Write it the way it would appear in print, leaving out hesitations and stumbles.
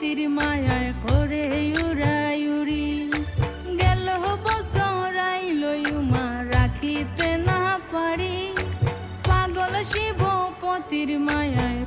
পতির মায়ায় করে উড়াইউড়ি গেল বছর আইলই উমা রাখিতে না পারি পাগল শিব পতির মায়ায়